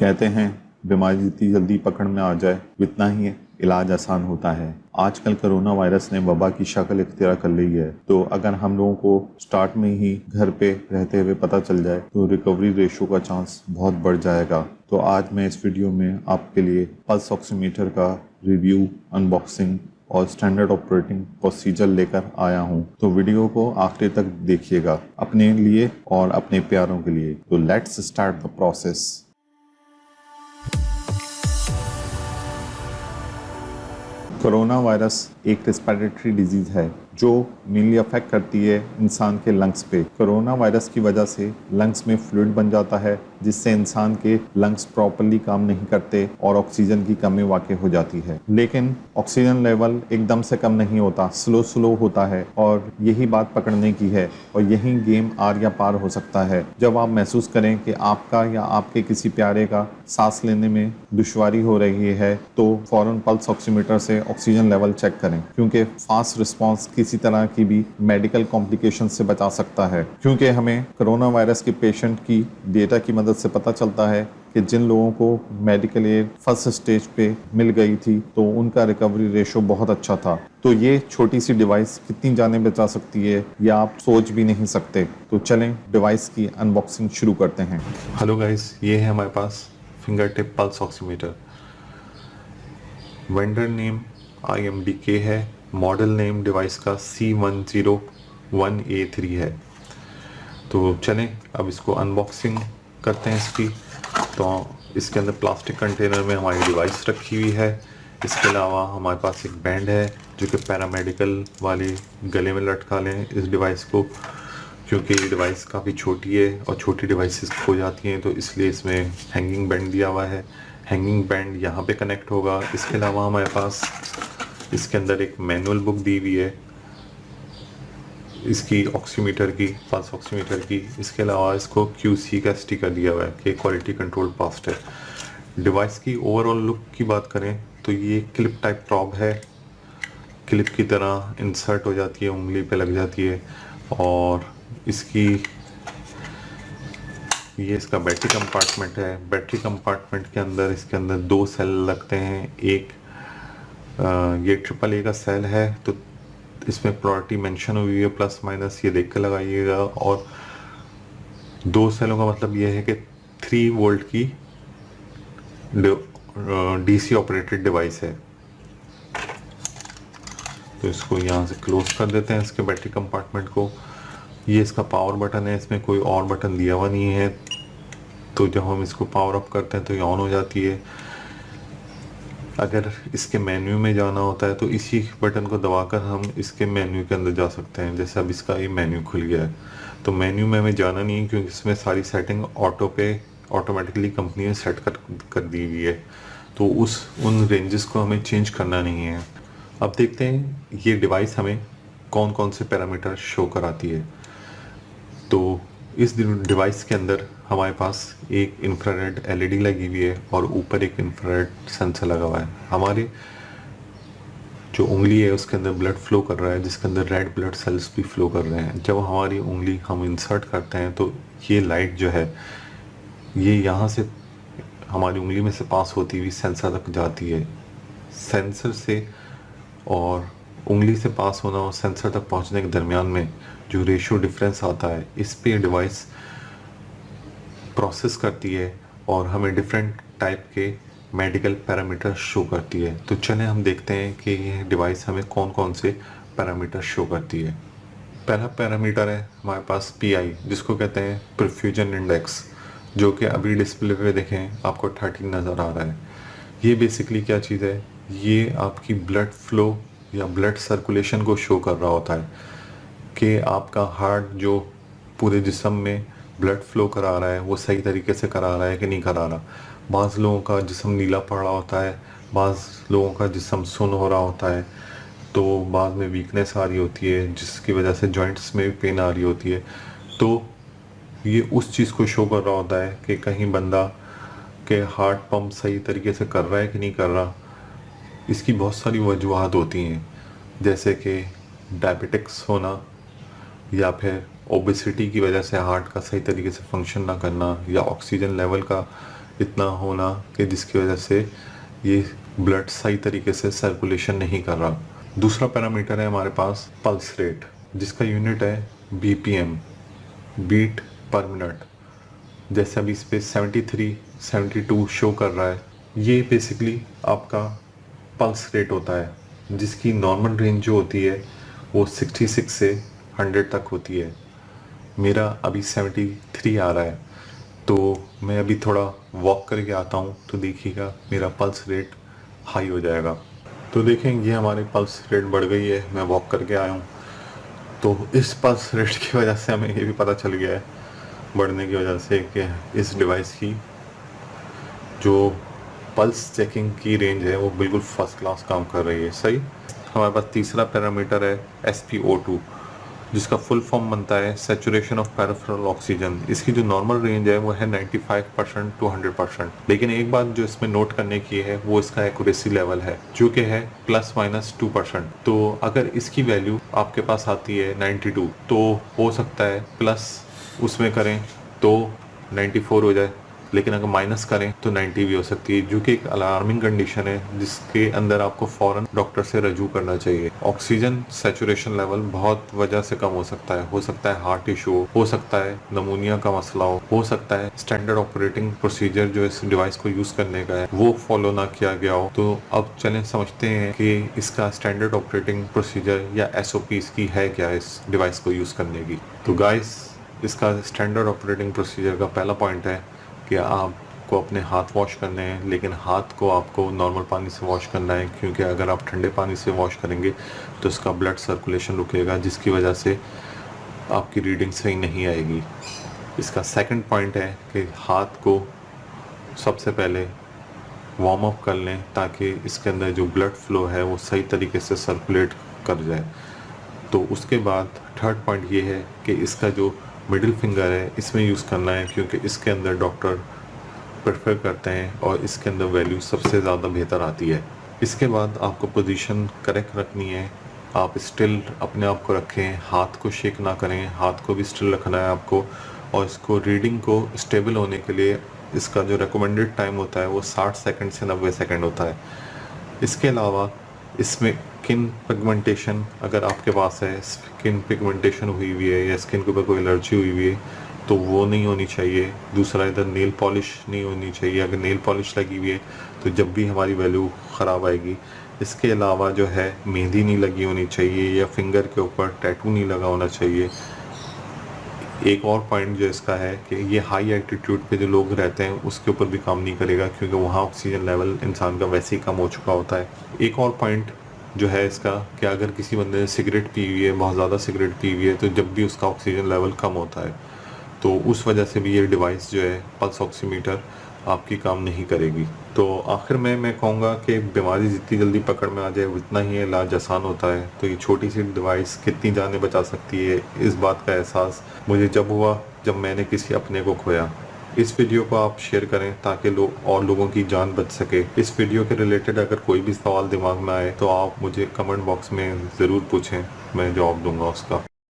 कहते हैं बीमारी जितनी जल्दी पकड़ में आ जाए उतना ही इलाज आसान होता है। आजकल कोरोना वायरस ने वबा की शक्ल इख्तियार कर ली है, तो अगर हम लोगों को स्टार्ट में ही घर पे रहते हुए पता चल जाए तो रिकवरी रेशो का चांस बहुत बढ़ जाएगा। तो आज मैं इस वीडियो में आपके लिए पल्स ऑक्सीमीटर का रिव्यू, अनबॉक्सिंग और स्टैंडर्ड ऑपरेटिंग प्रोसीजर लेकर आया हूं। तो वीडियो को आखिर तक देखिएगा अपने लिए और अपने प्यारों के लिए। तो let's start the process. Corona virus एक रेस्पिरेटरी डिजीज है जो मेनली अफेक्ट करती है इंसान के लंग्स पे। कोरोना वायरस की वजह से लंग्स में फ्लूइड बन जाता है, जिससे इंसान के लंग्स प्रॉपर्ली काम नहीं करते और ऑक्सीजन की कमी वाक़ई हो जाती है। लेकिन ऑक्सीजन लेवल एकदम से कम नहीं होता, स्लो स्लो होता है और यही बात पकड़ने की है और यही गेम आर या पार हो सकता है। जब आप महसूस करें कि आपका या आपके किसी प्यारे का सांस लेने में दुश्वारी हो रही है, तो फौरन पल्स ऑक्सीमीटर से ऑक्सीजन लेवल चेक करें, क्योंकि फास्ट रिस्पांस किसी तरह की भी मेडिकल कॉम्प्लिकेशन से बचा सकता है। क्योंकि हमें कोरोना वायरस के पेशेंट की डेटा की मदद से पता चलता है कि जिन लोगों को मेडिकल एड फर्स्ट स्टेज पे मिल गई थी तो उनका रिकवरी रेशो बहुत अच्छा था। तो ये छोटी सी डिवाइस कितनी जानें बचा सकती है यह आप सोच भी नहीं सकते। तो चलें डिवाइस की अनबॉक्सिंग शुरू करते हैं। हेलो गाइस, ये है हमारे पास finger tip pulse oximeter. Vendor name IMDK है, मॉडल नेम डिवाइस का C1001A3 है। तो चलें अब इसको अनबॉक्सिंग करते हैं इसकी। तो इसके अंदर प्लास्टिक कंटेनर में हमारी डिवाइस रखी हुई है। इसके अलावा हमारे पास एक बैंड है जो कि पैरामेडिकल वाले गले में लटका लें इस डिवाइस को, क्योंकि ये डिवाइस काफ़ी छोटी है और छोटी डिवाइसेस खो जाती हैं, तो इसलिए इसमें हैंगिंग बैंड दिया हुआ है। हैंगिंग बैंड यहाँ पे कनेक्ट होगा। इसके अलावा हमारे पास इसके अंदर एक मैनुअल बुक दी हुई है इसकी ऑक्सीमीटर की, पल्स ऑक्सीमीटर की। इसके अलावा इसको QC का स्टिकर दिया हुआ है कि क्वालिटी कंट्रोल पास्ट है। डिवाइस की ओवरऑल लुक की बात करें तो ये क्लिप टाइप प्रॉब है, क्लिप की तरह इंसर्ट हो जाती है, उंगली पे लग जाती है। और इसकी ये इसका बैटरी कंपार्टमेंट है। बैटरी कंपार्टमेंट के अंदर इसके अंदर 2 सेल लगते हैं। एक ये AAA का सेल है, तो इसमें प्रायोरिटी मेंशन हुई है, प्लस माइनस ये देख कर लगाइएगा। और 2 सेलों का मतलब ये है कि 3 वोल्ट की DC ऑपरेटेड डिवाइस है। तो इसको यहाँ से क्लोज कर देते हैं इसके बैटरी कंपार्टमेंट को। ये इसका पावर बटन है, इसमें कोई और बटन दिया हुआ नहीं है, तो जब हम इसको पावर अप करते हैं तो ये ऑन हो जाती है। अगर इसके मेन्यू में जाना होता है तो इसी बटन को दबाकर हम इसके मेन्यू के अंदर जा सकते हैं। जैसे अब इसका ये मेन्यू खुल गया है, तो मेन्यू में हमें जाना नहीं है क्योंकि इसमें सारी सेटिंग ऑटोमेटिकली कंपनी ने सेट कर दी हुई है, तो उन रेंजेस को हमें चेंज करना नहीं है। अब देखते हैं ये डिवाइस हमें कौन कौन से पैरामीटर शो कराती है। तो इस डिवाइस के अंदर हमारे पास एक इंफ्रारेड LED लगी हुई है और ऊपर एक इंफ्रारेड सेंसर लगा हुआ है। हमारी जो उंगली है उसके अंदर ब्लड फ्लो कर रहा है, जिसके अंदर रेड ब्लड सेल्स भी फ्लो कर रहे हैं। जब हमारी उंगली हम इंसर्ट करते हैं तो ये लाइट जो है ये यहाँ से हमारी उंगली में से पास होती हुई सेंसर तक जाती है। सेंसर से और उंगली से पास होना और सेंसर तक पहुँचने के दरमियान में जो रेशियो डिफरेंस आता है, इस पे डिवाइस प्रोसेस करती है और हमें डिफरेंट टाइप के मेडिकल पैरामीटर शो करती है। तो चलें हम देखते हैं कि ये डिवाइस हमें कौन कौन से पैरामीटर शो करती है। पहला पैरामीटर है हमारे पास PI, जिसको कहते हैं परफ्यूजन इंडेक्स, जो कि अभी डिस्प्ले पे देखें आपको 13 नज़र आ रहा है। ये बेसिकली क्या चीज़ है, ये आपकी ब्लड फ्लो या ब्लड सर्कुलेशन को शो कर रहा होता है कि आपका हार्ट जो पूरे जिस्म में ब्लड फ्लो करा रहा है वो सही तरीके से करा रहा है कि नहीं करा रहा। बाज़ लोगों का जिस्म नीला पड़ रहा होता है, बाज़ लोगों का जिस्म सुन्न हो रहा होता है, तो बाद में वीकनेस आ रही होती है जिसकी वजह से जॉइंट्स में भी पेन आ रही होती है। तो ये उस चीज़ को शो कर रहा होता है कि कहीं बंदा के हार्ट पंप सही तरीके से कर रहा है कि नहीं कर रहा। इसकी बहुत सारी वजूहात होती हैं, जैसे कि डायबिटिक्स होना, या फिर ओबेसिटी की वजह से हार्ट का सही तरीके से फंक्शन ना करना, या ऑक्सीजन लेवल का इतना होना कि जिसकी वजह से ये ब्लड सही तरीके से सर्कुलेशन नहीं कर रहा। दूसरा पैरामीटर है हमारे पास पल्स रेट, जिसका यूनिट है बीपीएम, बीट पर मिनट। जैसे अभी इस पे 73, 72 शो कर रहा है। ये बेसिकली आपका पल्स रेट होता है, जिसकी नॉर्मल रेंज जो होती है वो 66 से 100 तक होती है। मेरा अभी 73 आ रहा है, तो मैं अभी थोड़ा वॉक करके आता हूँ तो देखिएगा मेरा पल्स रेट हाई हो जाएगा। तो देखें ये हमारी पल्स रेट बढ़ गई है, मैं वॉक करके आया हूँ। तो इस पल्स रेट की वजह से हमें ये भी पता चल गया है बढ़ने की वजह से कि इस डिवाइस की जो पल्स चेकिंग की रेंज है वो बिल्कुल फर्स्ट क्लास काम कर रही है। सही। हमारे पास तीसरा पैरामीटर है SpO2, जिसका फुल फॉर्म बनता है सैचुरेशन ऑफ पेरिफेरल ऑक्सीजन। इसकी जो नॉर्मल रेंज है वो है 95% टू 100%। लेकिन एक बात जो इसमें नोट करने की है वो इसका एक्यूरेसी लेवल है, जो कि है ±2%। तो अगर इसकी वैल्यू आपके पास आती है 92, तो हो सकता है प्लस उसमें करें तो 94 हो जाए, लेकिन अगर माइनस करें तो 90 भी हो सकती है, जो कि एक अलार्मिंग कंडीशन है जिसके अंदर आपको फ़ौरन डॉक्टर से रजू करना चाहिए। ऑक्सीजन सैचुरेशन लेवल बहुत वजह से कम हो सकता है हार्ट इशू हो सकता है, नमूनिया का मसला हो सकता है स्टैंडर्ड ऑपरेटिंग प्रोसीजर जो इस डिवाइस को यूज़ करने का है वो फॉलो ना किया गया हो। तो अब चलें समझते हैं कि इसका स्टैंडर्ड ऑपरेटिंग प्रोसीजर या SOP इसकी है क्या इस डिवाइस को यूज़ करने की। तो गाइस, इसका स्टैंडर्ड ऑपरेटिंग प्रोसीजर का पहला पॉइंट है कि आपको अपने हाथ वॉश करने हैं, लेकिन हाथ को आपको नॉर्मल पानी से वॉश करना है, क्योंकि अगर आप ठंडे पानी से वॉश करेंगे तो इसका ब्लड सर्कुलेशन रुकेगा, जिसकी वजह से आपकी रीडिंग सही नहीं आएगी। इसका सेकंड पॉइंट है कि हाथ को सबसे पहले वार्म अप कर लें ताकि इसके अंदर जो ब्लड फ्लो है वो सही तरीके से सर्कुलेट कर जाए। तो उसके बाद थर्ड पॉइंट ये है कि इसका जो मिडिल फिंगर है इसमें यूज़ करना है, क्योंकि इसके अंदर डॉक्टर प्रेफर करते हैं और इसके अंदर वैल्यू सबसे ज़्यादा बेहतर आती है। इसके बाद आपको पोजीशन करेक्ट रखनी है, आप स्टिल अपने आप को रखें, हाथ को शेक ना करें, हाथ को भी स्टिल रखना है आपको। और इसको रीडिंग को स्टेबल होने के लिए इसका जो रिकमेंडेड टाइम होता है वो 60 सेकंड से 90 सेकंड होता है। इसके अलावा इसमें स्किन पिगमेंटेशन अगर आपके पास है, स्किन पिगमेंटेशन हुई हुई है या स्किन के ऊपर कोई एलर्जी हुई हुई है तो वो नहीं होनी चाहिए। दूसरा, इधर नेल पॉलिश नहीं होनी चाहिए, अगर नेल पॉलिश लगी हुई है तो जब भी हमारी वैल्यू ख़राब आएगी। इसके अलावा जो है मेहंदी नहीं लगी होनी चाहिए या फिंगर के ऊपर टैटू नहीं लगा होना चाहिए। एक और पॉइंट जो इसका है कि ये हाई एल्टीट्यूड पे जो लोग रहते हैं उसके ऊपर भी काम नहीं करेगा, क्योंकि वहाँ ऑक्सीजन लेवल इंसान का वैसे ही कम हो चुका होता है। एक और पॉइंट जो है इसका कि अगर किसी बंदे ने सिगरेट पी हुई है, बहुत ज़्यादा सिगरेट पी हुई है, तो जब भी उसका ऑक्सीजन लेवल कम होता है तो उस वजह से भी ये डिवाइस जो है पल्स ऑक्सीमीटर आपकी काम नहीं करेगी। तो आखिर में मैं कहूँगा कि बीमारी जितनी जल्दी पकड़ में आ जाए उतना ही इलाज आसान होता है। तो ये छोटी सी डिवाइस कितनी जानें बचा सकती है, इस बात का एहसास मुझे जब हुआ जब मैंने किसी अपने को खोया। इस वीडियो को आप शेयर करें ताकि लोग और लोगों की जान बच सके। इस वीडियो के रिलेटेड अगर कोई भी सवाल दिमाग में आए तो आप मुझे कमेंट बॉक्स में ज़रूर पूछें, मैं जवाब दूंगा उसका।